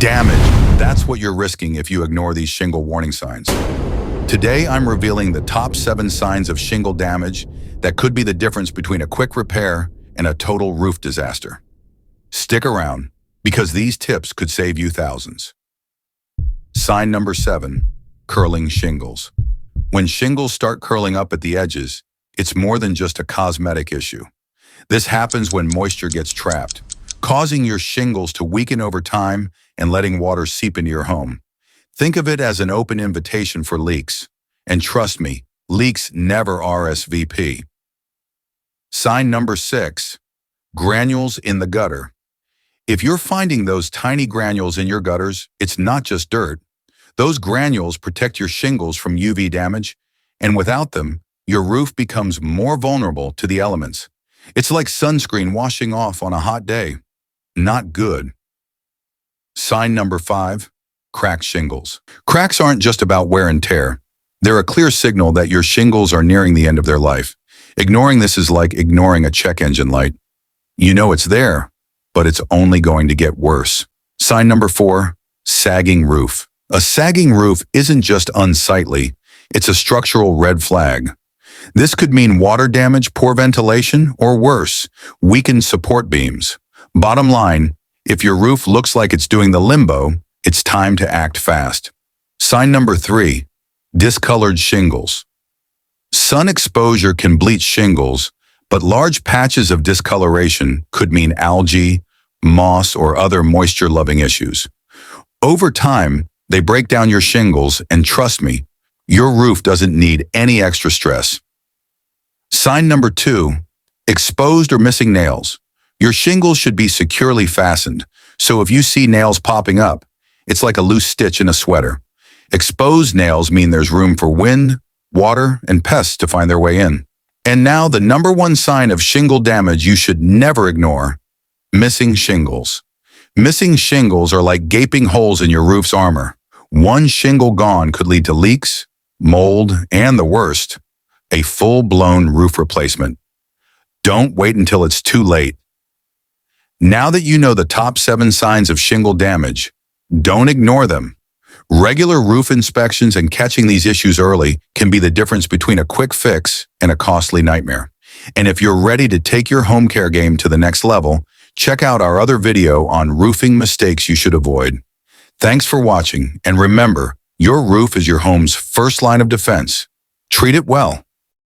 Damage, that's what you're risking if you ignore these shingle warning signs. Today, I'm revealing the top 7 signs of shingle damage that could be the difference between a quick repair and a total roof disaster. Stick around, because these tips could save you thousands. Sign number 7, curling shingles. When shingles start curling up at the edges, it's more than just a cosmetic issue. This happens when moisture gets trapped, causing your shingles to weaken over time and letting water seep into your home. Think of it as an open invitation for leaks. And trust me, leaks never RSVP. Sign number 6, granules in the gutter. If you're finding those tiny granules in your gutters, it's not just dirt. Those granules protect your shingles from UV damage, and without them, your roof becomes more vulnerable to the elements. It's like sunscreen washing off on a hot day. Not good. Sign number 5, cracked shingles. Cracks aren't just about wear and tear. They're a clear signal that your shingles are nearing the end of their life. Ignoring this is like ignoring a check engine light. You know it's there, but it's only going to get worse. Sign number 4, sagging roof. A sagging roof isn't just unsightly, it's a structural red flag. This could mean water damage, poor ventilation, or worse, weakened support beams. Bottom line, if your roof looks like it's doing the limbo, it's time to act fast. Sign number 3, discolored shingles. Sun exposure can bleach shingles, but large patches of discoloration could mean algae, moss, or other moisture-loving issues. Over time, they break down your shingles, and trust me, your roof doesn't need any extra stress. Sign number 2, exposed or missing nails. Your shingles should be securely fastened, so if you see nails popping up, it's like a loose stitch in a sweater. Exposed nails mean there's room for wind, water, and pests to find their way in. And now the number 1 sign of shingle damage you should never ignore: missing shingles. Missing shingles are like gaping holes in your roof's armor. One shingle gone could lead to leaks, mold, and the worst, a full-blown roof replacement. Don't wait until it's too late. Now that you know the top 7 signs of shingle damage, don't ignore them. Regular roof inspections and catching these issues early can be the difference between a quick fix and a costly nightmare. And if you're ready to take your home care game to the next level, check out our other video on roofing mistakes you should avoid. Thanks for watching, and remember, your roof is your home's first line of defense. Treat it well.